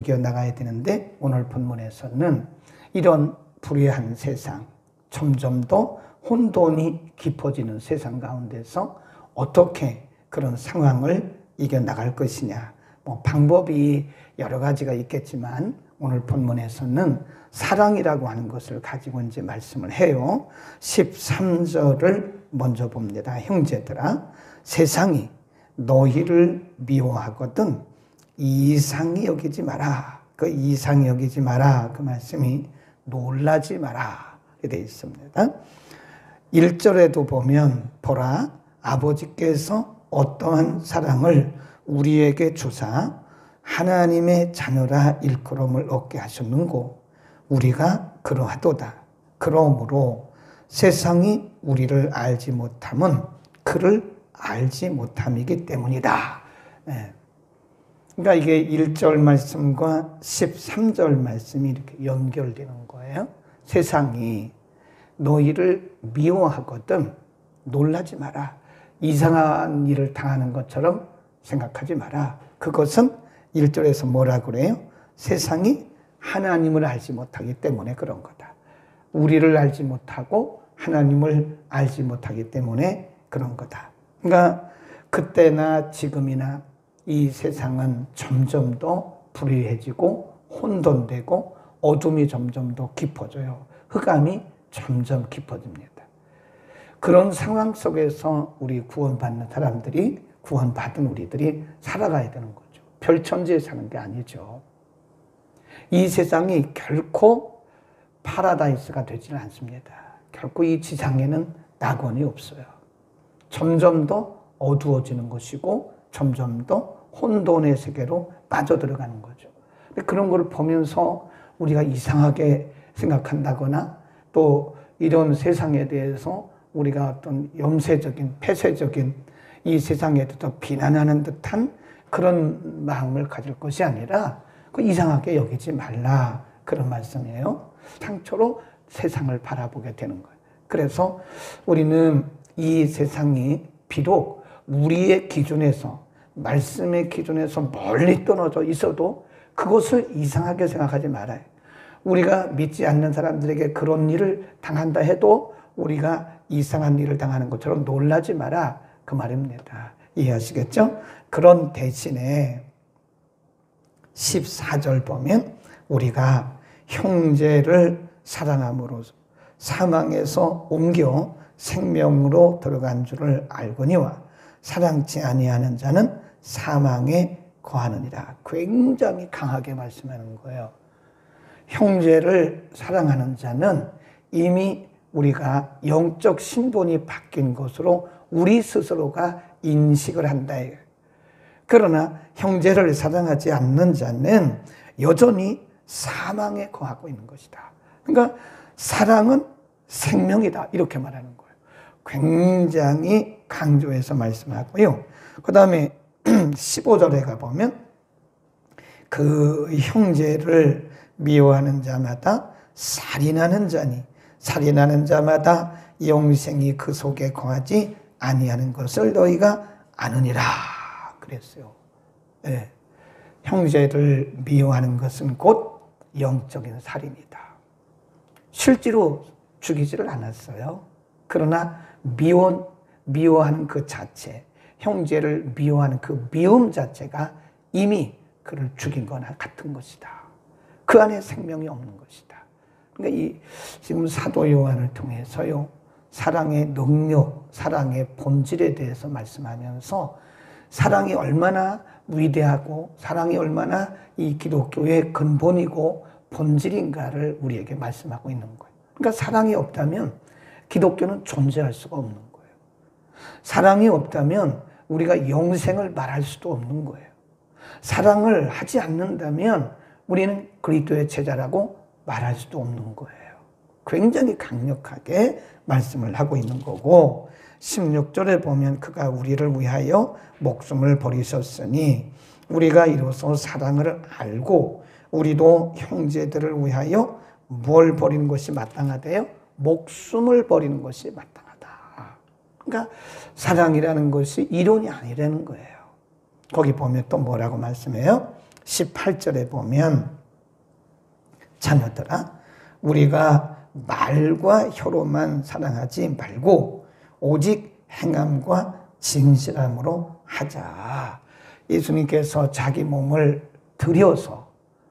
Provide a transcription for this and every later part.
이겨나가야 되는데 오늘 본문에서는 이런 불의한 세상, 점점 더 혼돈이 깊어지는 세상 가운데서 어떻게 그런 상황을 이겨나갈 것이냐. 방법이 여러 가지가 있겠지만 오늘 본문에서는 사랑이라고 하는 것을 가지고 이제 말씀을 해요. 13절을 먼저 봅니다. 형제들아, 세상이 너희를 미워하거든 이상히 여기지 마라. 그 이상히 여기지 마라. 그 말씀이 놀라지 마라. 이렇게 되어 있습니다. 1절에도 보면 보라, 아버지께서 어떠한 사랑을 우리에게 주사 하나님의 자녀라 일컬음을 얻게 하셨는고 우리가 그러하도다. 그러므로 세상이 우리를 알지 못함은 그를 알지 못함이기 때문이다. 그러니까 이게 1절 말씀과 13절 말씀이 이렇게 연결되는 거예요. 세상이 너희를 미워하거든 놀라지 마라. 이상한 일을 당하는 것처럼 생각하지 마라. 그것은 1절에서 뭐라 그래요? 세상이 하나님을 알지 못하기 때문에 그런 거다. 우리를 알지 못하고 하나님을 알지 못하기 때문에 그런 거다. 그러니까 그때나 지금이나 이 세상은 점점 더 불의해지고 혼돈되고 어둠이 점점 더 깊어져요. 흑암이 점점 깊어집니다. 그런 상황 속에서 우리 구원받는 사람들이, 구원받은 우리들이 살아가야 되는 거죠. 별천지에 사는 게 아니죠. 이 세상이 결코 파라다이스가 되지는 않습니다. 결코 이 지상에는 낙원이 없어요. 점점 더 어두워지는 것이고 점점 더 혼돈의 세계로 빠져들어가는 거죠. 그런 걸 보면서 우리가 이상하게 생각한다거나 또 이런 세상에 대해서 우리가 어떤 염세적인 폐쇄적인 이 세상에 대해서 비난하는 듯한 그런 마음을 가질 것이 아니라 그 이상하게 여기지 말라 그런 말씀이에요. 상처로 세상을 바라보게 되는 거예요. 그래서 우리는 이 세상이 비록 우리의 기준에서 말씀의 기준에서 멀리 떨어져 있어도 그것을 이상하게 생각하지 말아요. 우리가 믿지 않는 사람들에게 그런 일을 당한다 해도 우리가 이상한 일을 당하는 것처럼 놀라지 마라 그 말입니다. 이해하시겠죠? 그런 대신에 14절 보면 우리가 형제를 사랑함으로 사망에서 옮겨 생명으로 들어간 줄을 알거니와 사랑치 아니하는 자는 사망에 거하느니라. 굉장히 강하게 말씀하는 거예요. 형제를 사랑하는 자는 이미 우리가 영적 신분이 바뀐 것으로 우리 스스로가 인식을 한다. 그러나 형제를 사랑하지 않는 자는 여전히 사망에 거하고 있는 것이다. 그러니까 사랑은 생명이다. 이렇게 말하는 거예요. 굉장히 강조해서 말씀하고요. 그 다음에 15절에 가보면 그 형제를 미워하는 자마다 살인하는 자니 살인하는 자마다 영생이 그 속에 거하지 아니하는 것을 너희가 아느니라 그랬어요. 네. 형제를 미워하는 것은 곧 영적인 살인이다. 실제로 죽이지를 않았어요. 그러나 미워하는 그 자체, 형제를 미워하는 그 미움 자체가 이미 그를 죽인 거나 같은 것이다. 그 안에 생명이 없는 것이다. 그러니까 지금 사도 요한을 통해서요, 사랑의 능력, 사랑의 본질에 대해서 말씀하면서 사랑이 얼마나 위대하고 사랑이 얼마나 이 기독교의 근본이고 본질인가를 우리에게 말씀하고 있는 거예요. 그러니까 사랑이 없다면 기독교는 존재할 수가 없는 거예요. 사랑이 없다면 우리가 영생을 말할 수도 없는 거예요. 사랑을 하지 않는다면 우리는 그리스도의 제자라고 말할 수도 없는 거예요. 굉장히 강력하게 말씀을 하고 있는 거고 16절에 보면 그가 우리를 위하여 목숨을 버리셨으니 우리가 이로써 사랑을 알고 우리도 형제들을 위하여 뭘 버리는 것이 마땅하대요? 목숨을 버리는 것이 마땅하다. 그러니까 사랑이라는 것이 이론이 아니라는 거예요. 거기 보면 또 뭐라고 말씀해요? 18절에 보면 자녀들아 우리가 말과 혀로만 사랑하지 말고 오직 행함과 진실함으로 하자. 예수님께서 자기 몸을 들여서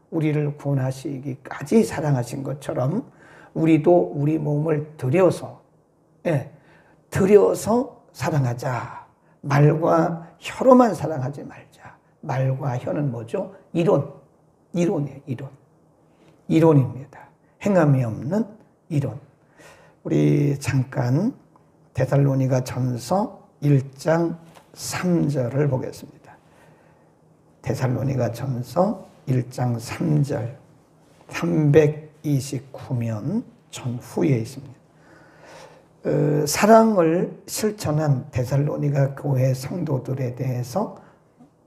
우리를 구원하시기까지 사랑하신 것처럼 우리도 우리 몸을 들여서 사랑하자. 말과 혀로만 사랑하지 말자. 말과 혀는 뭐죠? 이론이에요. 이론입니다. 행함이 없는 이론. 우리 잠깐 데살로니가 전서 1장 3절을 보겠습니다. 데살로니가 전서 1장 3절 329면 전후에 있습니다. 사랑을 실천한 데살로니가 교회 성도들에 대해서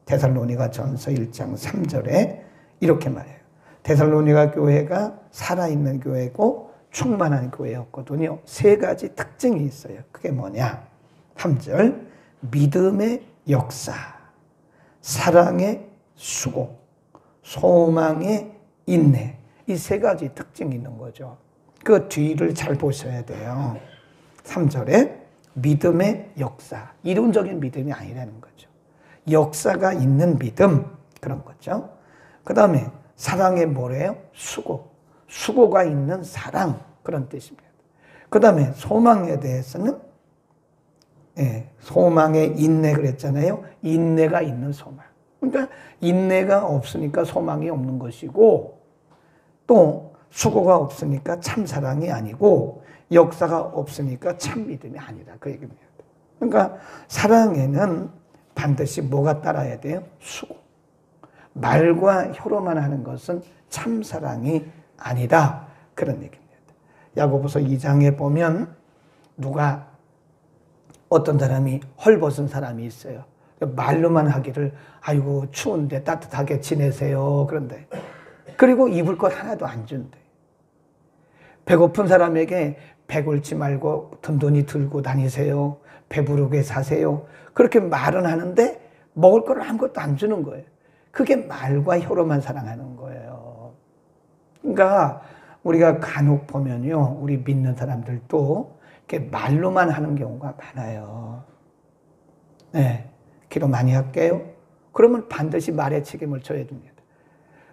데살로니가 전서 1장 3절에 이렇게 말해요. 데살로니가 교회가 살아있는 교회고 충만한 교회였거든요. 세 가지 특징이 있어요. 그게 뭐냐? 3절 믿음의 역사, 사랑의 수고, 소망의 인내. 이 세 가지 특징이 있는 거죠. 그 뒤를 잘 보셔야 돼요. 3절에 믿음의 역사, 이론적인 믿음이 아니라는 거죠. 역사가 있는 믿음, 그런 거죠. 그 다음에 사랑의 뭐래요? 수고가 있는 사랑, 그런 뜻입니다. 그 다음에 소망에 대해서는 소망의 인내 그랬잖아요. 인내가 있는 소망. 그러니까 인내가 없으니까 소망이 없는 것이고 또 수고가 없으니까 참 사랑이 아니고 역사가 없으니까 참 믿음이 아니다. 그 얘기입니다. 그러니까 사랑에는 반드시 뭐가 따라야 돼요? 수고. 말과 혀로만 하는 것은 참 사랑이 아니다. 그런 얘기입니다. 야고보서 2장에 보면 어떤 사람이 헐벗은 사람이 있어요. 말로만 하기를 아이고 추운데 따뜻하게 지내세요. 그런데 그리고 입을 것 하나도 안 준대. 배고픈 사람에게 배골지 말고 든든히 들고 다니세요. 배부르게 사세요. 그렇게 말은 하는데 먹을 걸 아무것도 안 주는 거예요. 그게 말과 혀로만 사랑하는 거예요. 그러니까 우리가 간혹 보면요, 우리 믿는 사람들도 이렇게 말로만 하는 경우가 많아요. 기도 많이 할게요. 그러면 반드시 말의 책임을 져야 됩니다.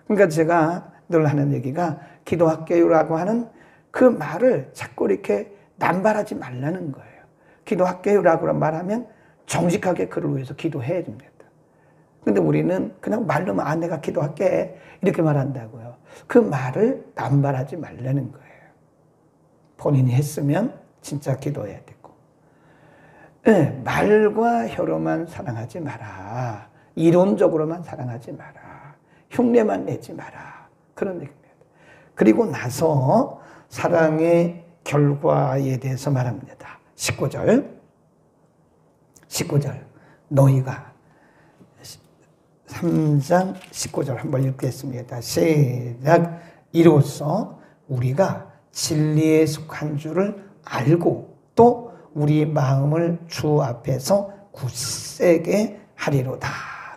그러니까 제가 늘 하는 얘기가 기도할게요라고 하는 그 말을 자꾸 이렇게 남발하지 말라는 거예요. 기도할게요라고 말하면 정직하게 그를 위해서 기도해야 됩니다. 근데 우리는 그냥 말로만 내가 기도할게 이렇게 말한다고요. 그 말을 남발하지 말라는 거예요. 본인이 했으면 진짜 기도해야 되고. 말과 혀로만 사랑하지 마라. 이론적으로만 사랑하지 마라. 흉내만 내지 마라. 그런 얘기입니다. 그리고 나서 사랑의 결과에 대해서 말합니다. 19절 너희가 3장 19절 한번 읽겠습니다. 시작. 이로써 우리가 진리에 속한 줄을 알고 또 우리 마음을 주 앞에서 굳세게 하리로다.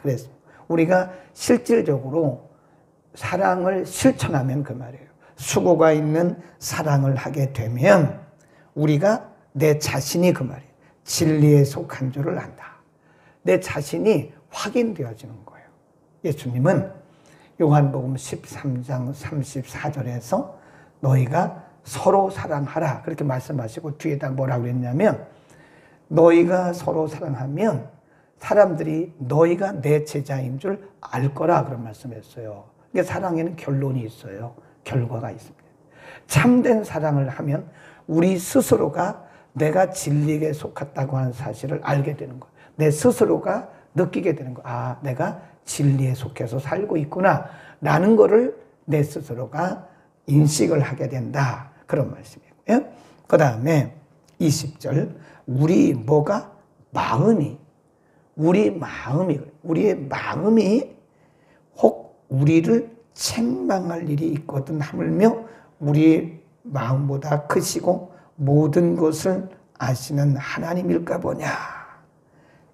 그래서 우리가 실질적으로 사랑을 실천하면 그 말이에요. 수고가 있는 사랑을 하게 되면 우리가 내 자신이 그 말이에요. 진리에 속한 줄을 안다. 내 자신이 확인되어지는 거예요. 예수님은 요한복음 13장 34절에서 너희가 서로 사랑하라 그렇게 말씀하시고 뒤에다 뭐라고 그랬냐면 너희가 서로 사랑하면 사람들이 너희가 내 제자인 줄 알 거라 그런 말씀했어요. 그러니까 사랑에는 결론이 있어요. 결과가 있습니다. 참된 사랑을 하면 우리 스스로가 내가 진리에 속했다고 하는 사실을 알게 되는 거예요. 내 스스로가 느끼게 되는 거예요. 내가 진리에 속해서 살고 있구나 라는 거를 내 스스로가 인식을 하게 된다. 그런 말씀이고요. 그 다음에 20절 우리의 마음이 혹 우리를 책망할 일이 있거든 하물며 우리의 마음보다 크시고 모든 것을 아시는 하나님일까 보냐.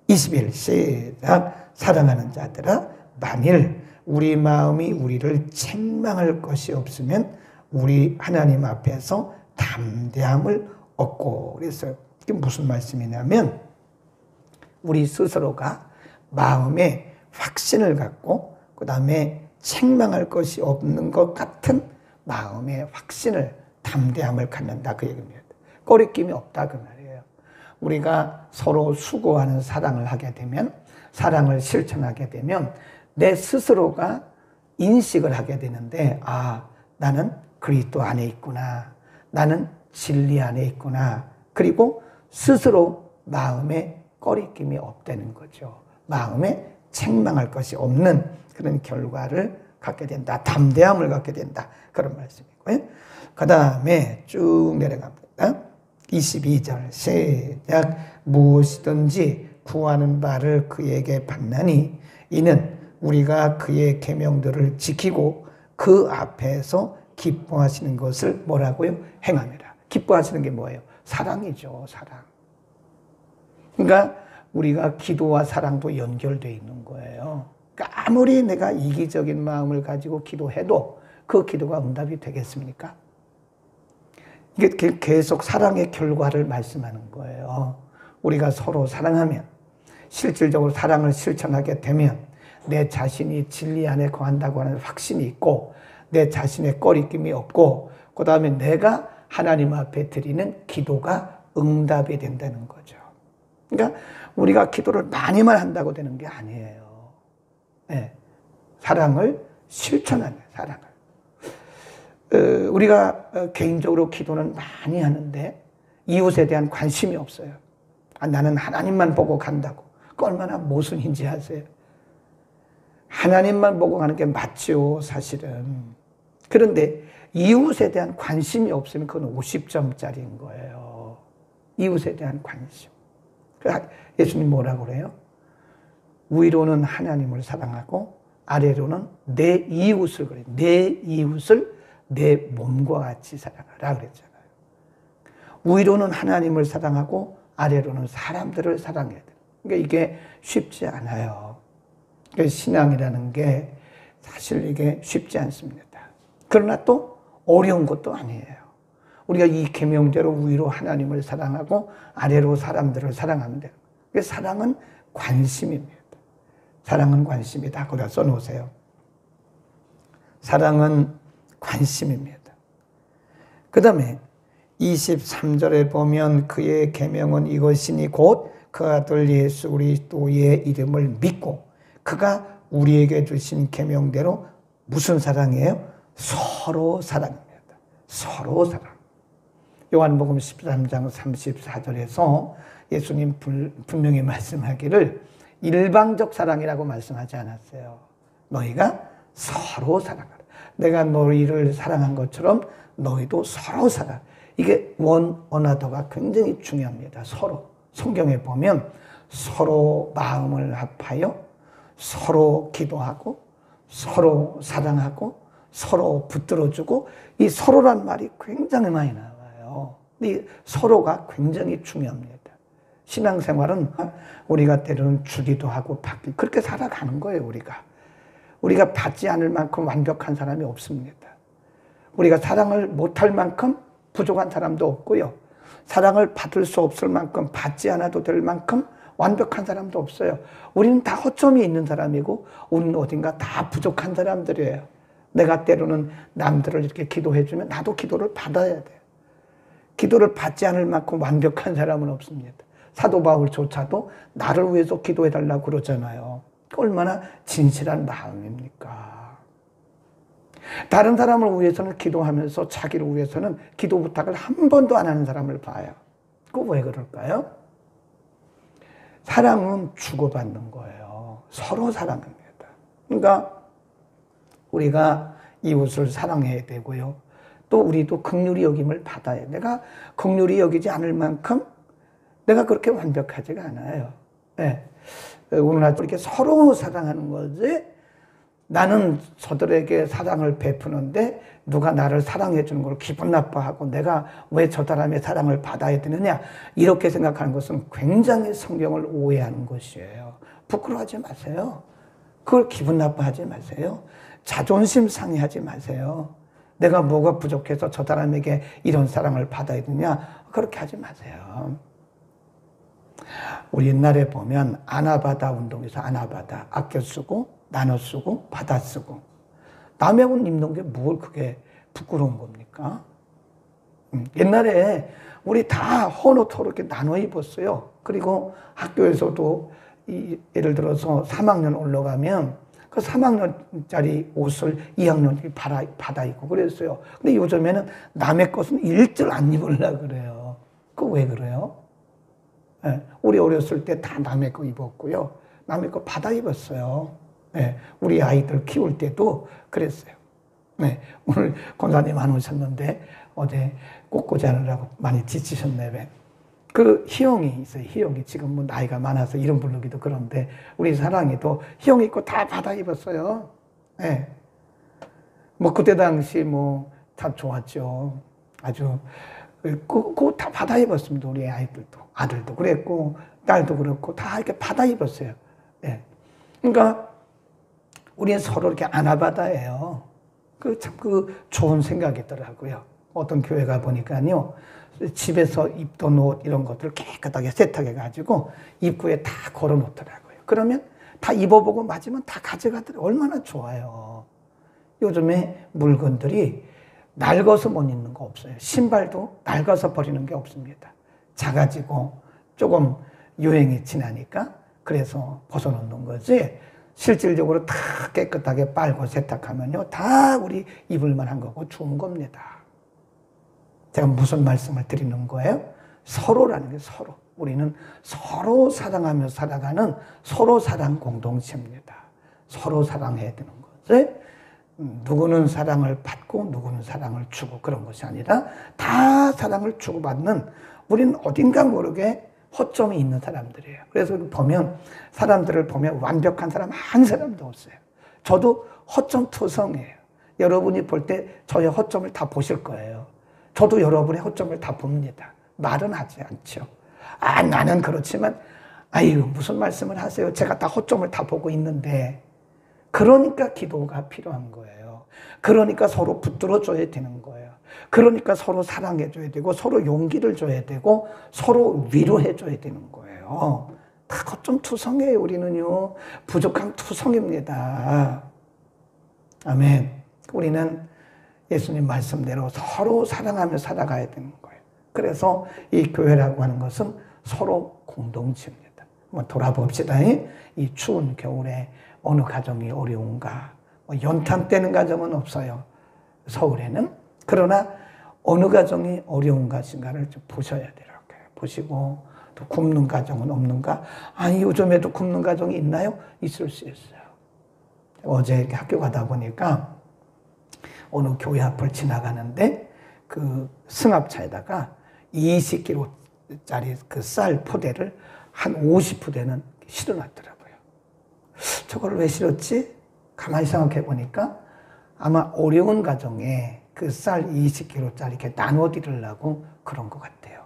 21 시작. 사랑하는 자들아 만일 우리 마음이 우리를 책망할 것이 없으면 우리 하나님 앞에서 담대함을 얻고, 그래서 이게 무슨 말씀이냐면 우리 스스로가 마음에 확신을 갖고 그 다음에 책망할 것이 없는 것 같은 마음의 확신을, 담대함을 갖는다, 그 얘기입니다. 꺼리낌이 없다, 그 말이에요. 우리가 서로 수고하는 사랑을 하게 되면, 사랑을 실천하게 되면 내 스스로가 인식을 하게 되는데, 아, 나는 그리스도 안에 있구나, 나는 진리 안에 있구나. 그리고 스스로 마음에 꺼리낌이 없다는 거죠. 마음에 책망할 것이 없는 그런 결과를 갖게 된다. 담대함을 갖게 된다. 그런 말씀이고요. 그 다음에 쭉 내려갑니다. 22절 시작. 무엇이든지 구하는 바를 그에게 받나니 이는 우리가 그의 계명들을 지키고 그 앞에서 기뻐하시는 것을 뭐라고요? 행함이라. 기뻐하시는 게 뭐예요? 사랑이죠. 사랑. 그러니까 우리가 기도와 사랑도 연결되어 있는 거예요. 그러니까 아무리 내가 이기적인 마음을 가지고 기도해도 그 기도가 응답이 되겠습니까? 이게 계속 사랑의 결과를 말씀하는 거예요. 우리가 서로 사랑하면, 실질적으로 사랑을 실천하게 되면 내 자신이 진리 안에 거한다고 하는 확신이 있고, 내 자신의 꺼리낌이 없고, 그 다음에 내가 하나님 앞에 드리는 기도가 응답이 된다는 거죠. 그러니까 우리가 기도를 많이만 한다고 되는 게 아니에요. 네. 사랑을 실천하는, 사랑을. 우리가 개인적으로 기도는 많이 하는데 이웃에 대한 관심이 없어요. 아, 나는 하나님만 보고 간다고. 그 얼마나 모순인지 아세요? 하나님만 보고 가는 게 맞죠, 사실은. 그런데 이웃에 대한 관심이 없으면 그건 50점짜리인 거예요. 이웃에 대한 관심. 예수님 뭐라고 그래요? 위로는 하나님을 사랑하고 아래로는 내 이웃을, 그래요. 내 이웃을 내 몸과 같이 사랑하라 그랬잖아요. 위로는 하나님을 사랑하고 아래로는 사람들을 사랑해야 돼요. 그러니까 이게 쉽지 않아요. 신앙이라는 게 사실 이게 쉽지 않습니다. 그러나 또 어려운 것도 아니에요. 우리가 이 계명대로 위로 하나님을 사랑하고 아래로 사람들을 사랑하면 돼요. 사랑은 관심입니다. 사랑은 관심이다. 거기다 써놓으세요. 사랑은 관심입니다. 그 다음에 23절에 보면 그의 계명은 이것이니 곧 그 아들 예수 그리스도의 이름을 믿고 그가 우리에게 주신 계명대로 무슨 사랑이에요? 서로 사랑입니다. 서로 사랑. 요한복음 13장 34절에서 예수님 분명히 말씀하기를 일방적 사랑이라고 말씀하지 않았어요. 너희가 서로 사랑하라. 내가 너희를 사랑한 것처럼 너희도 서로 사랑. 이게 원 어나더가 굉장히 중요합니다. 서로. 성경에 보면 서로 마음을 합하여 서로 기도하고 서로 사랑하고 서로 붙들어주고, 이 서로란 말이 굉장히 많이 나와요. 이 서로가 굉장히 중요합니다. 신앙생활은 우리가 때로는 주기도 하고 받기, 그렇게 살아가는 거예요. 우리가 받지 않을 만큼 완벽한 사람이 없습니다. 우리가 사랑을 못할 만큼 부족한 사람도 없고요. 사랑을 받을 수 없을 만큼, 받지 않아도 될 만큼 완벽한 사람도 없어요. 우리는 다 허점이 있는 사람이고 우리는 어딘가 다 부족한 사람들이에요. 내가 때로는 남들을 이렇게 기도해주면 나도 기도를 받아야 돼요. 기도를 받지 않을 만큼 완벽한 사람은 없습니다. 사도 바울조차도 나를 위해서 기도해달라고 그러잖아요. 얼마나 진실한 마음입니까? 다른 사람을 위해서는 기도하면서 자기를 위해서는 기도 부탁을 한 번도 안 하는 사람을 봐요. 그거 왜 그럴까요? 사랑은 주고받는 거예요. 서로 사랑합니다. 그러니까 우리가 이웃을 사랑해야 되고요. 또 우리도 긍휼히 여김을 받아야 돼요. 내가 긍휼히 여기지 않을 만큼 내가 그렇게 완벽하지가 않아요. 네. 오늘날 이렇게 서로 사랑하는 거지, 나는 저들에게 사랑을 베푸는데 누가 나를 사랑해 주는 걸 기분 나빠하고 내가 왜 저 사람의 사랑을 받아야 되느냐, 이렇게 생각하는 것은 굉장히 성경을 오해하는 것이에요. 부끄러워하지 마세요. 그걸 기분 나빠하지 마세요. 자존심 상해하지 마세요. 내가 뭐가 부족해서 저 사람에게 이런 사랑을 받아야 되냐? 그렇게 하지 마세요. 우리 옛날에 보면 아나바다 운동에서 아나바다 아껴 쓰고 나눠 쓰고 받아 쓰고 남의 옷 입는 게 뭘 그게 부끄러운 겁니까? 옛날에 우리 다 헌옷으로 이렇게 나눠 입었어요. 그리고 학교에서도 예를 들어서 3학년 올라가면 그 3학년짜리 옷을 2학년이 받아 입고 그랬어요. 근데 요즘에는 남의 것은 일절 안 입으려고 그래요. 그거 왜 그래요? 네, 우리 어렸을 때 다 남의 거 입었고요. 남의 거 받아 입었어요. 네, 우리 아이들 키울 때도 그랬어요. 네, 오늘 권사님 안 오셨는데 어제 꽃꽂이 하느라고 많이 지치셨네. 그 희영이 있어요. 희영이 지금 뭐 나이가 많아서 이름 부르기도 그런데 우리 사랑이도 희영 입고 다 받아 입었어요. 네. 뭐 그때 당시 뭐 다 좋았죠. 아주 그거 다 받아 입었습니다. 우리 아이들도 아들도 그랬고 딸도 그렇고 다 이렇게 받아 입었어요. 네. 그러니까 우리는 서로 이렇게 안아받아요. 그 좋은 생각이더라고요. 어떤 교회 가 보니까요. 집에서 입던 옷 이런 것들을 깨끗하게 세탁해가지고 입구에 다 걸어놓더라고요. 그러면 다 입어보고 맞으면 다 가져가더라고요. 얼마나 좋아요. 요즘에 물건들이 낡아서 못 입는 거 없어요. 신발도 낡아서 버리는 게 없습니다. 작아지고 조금 유행이 지나니까 그래서 벗어놓는 거지 실질적으로 다 깨끗하게 빨고 세탁하면요 다 우리 입을 만한 거고 좋은 겁니다. 제가 무슨 말씀을 드리는 거예요? 서로라는 게 서로. 우리는 서로 사랑하며 살아가는 서로 사랑 공동체입니다. 서로 사랑해야 되는 거지. 누구는 사랑을 받고 누구는 사랑을 주고 그런 것이 아니라 다 사랑을 주고받는 우리는 어딘가 모르게 허점이 있는 사람들이에요. 그래서 보면 사람들을 보면 완벽한 사람 한 사람도 없어요. 저도 허점 투성이에요. 여러분이 볼 때 저의 허점을 다 보실 거예요. 저도 여러분의 허점을 다 봅니다. 말은 하지 않죠. 나는 그렇지만 아유 무슨 말씀을 하세요. 제가 다 허점을 다 보고 있는데 그러니까 기도가 필요한 거예요. 그러니까 서로 붙들어줘야 되는 거예요. 그러니까 서로 사랑해줘야 되고 서로 용기를 줘야 되고 서로 위로해줘야 되는 거예요. 다 허점 투성이에요. 우리는요. 부족한 투성입니다. 아멘. 우리는 예수님 말씀대로 서로 사랑하며 살아가야 되는 거예요. 그래서 이 교회라고 하는 것은 서로 공동체입니다. 한번 돌아봅시다. 이 추운 겨울에 어느 가정이 어려운가. 연탄 떼는 가정은 없어요. 서울에는. 그러나 어느 가정이 어려운 것인가를 좀 보셔야 돼요. 보시고 또 굶는 가정은 없는가. 아니 요즘에도 굶는 가정이 있나요? 있을 수 있어요. 어제 이렇게 학교 가다 보니까 어느 교회 앞을 지나가는데 그 승합차에다가 20kg짜리 그 쌀 포대를 한 50부대는 실어놨더라고요. 저걸 왜 실었지? 가만히 생각해 보니까 아마 어려운 가정에 그 쌀 20kg짜리 이렇게 나눠드리려고 그런 것 같아요.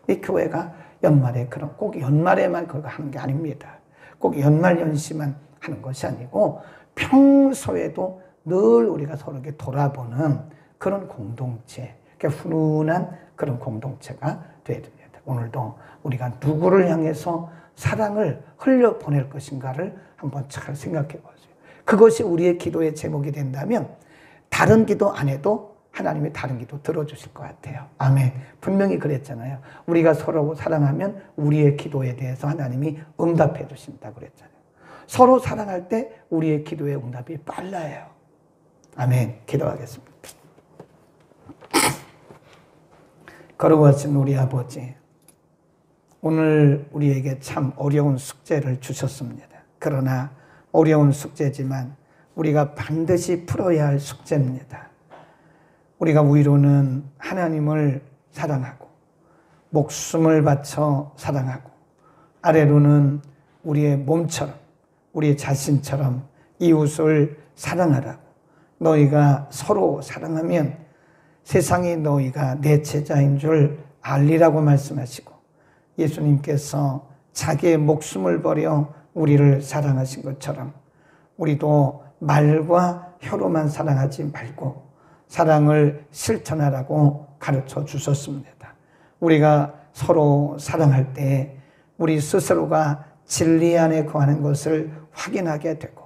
이 교회가 연말에 꼭 연말에만 그거 하는 게 아닙니다. 꼭 연말 연시만 하는 것이 아니고 평소에도 늘 우리가 서로 이렇게 돌아보는 그런 공동체, 훈훈한 그런 공동체가 되어야 됩니다. 오늘도 우리가 누구를 향해서 사랑을 흘려보낼 것인가를 한번 잘 생각해 보세요. 그것이 우리의 기도의 제목이 된다면 다른 기도 안 해도 하나님이 다른 기도 들어주실 것 같아요. 아멘. 분명히 그랬잖아요. 우리가 서로 사랑하면 우리의 기도에 대해서 하나님이 응답해 주신다고 그랬잖아요. 서로 사랑할 때 우리의 기도의 응답이 빨라요. 아멘. 기도하겠습니다. 거룩하신 우리 아버지, 오늘 우리에게 참 어려운 숙제를 주셨습니다. 그러나 어려운 숙제지만 우리가 반드시 풀어야 할 숙제입니다. 우리가 위로는 하나님을 사랑하고 목숨을 바쳐 사랑하고 아래로는 우리의 몸처럼 우리 자신처럼 이웃을 사랑하라고 너희가 서로 사랑하면 세상이 너희가 내 제자인 줄 알리라고 말씀하시고 예수님께서 자기의 목숨을 버려 우리를 사랑하신 것처럼 우리도 말과 혀로만 사랑하지 말고 사랑을 실천하라고 가르쳐 주셨습니다. 우리가 서로 사랑할 때 우리 스스로가 진리 안에 거하는 것을 확인하게 되고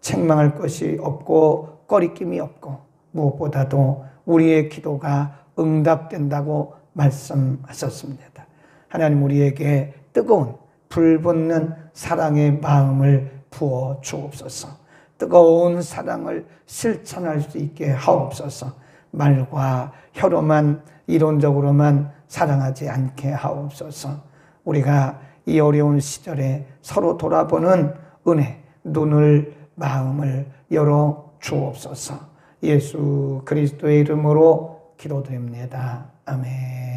책망할 것이 없고 꺼리낌이 없고 무엇보다도 우리의 기도가 응답된다고 말씀하셨습니다. 하나님 우리에게 뜨거운 불붙는 사랑의 마음을 부어 주옵소서. 뜨거운 사랑을 실천할 수 있게 하옵소서. 말과 혀로만 이론적으로만 사랑하지 않게 하옵소서. 우리가 이 어려운 시절에 서로 돌아보는 은혜, 눈을 마음을 열어 주옵소서. 예수 그리스도의 이름으로 기도드립니다. 아멘.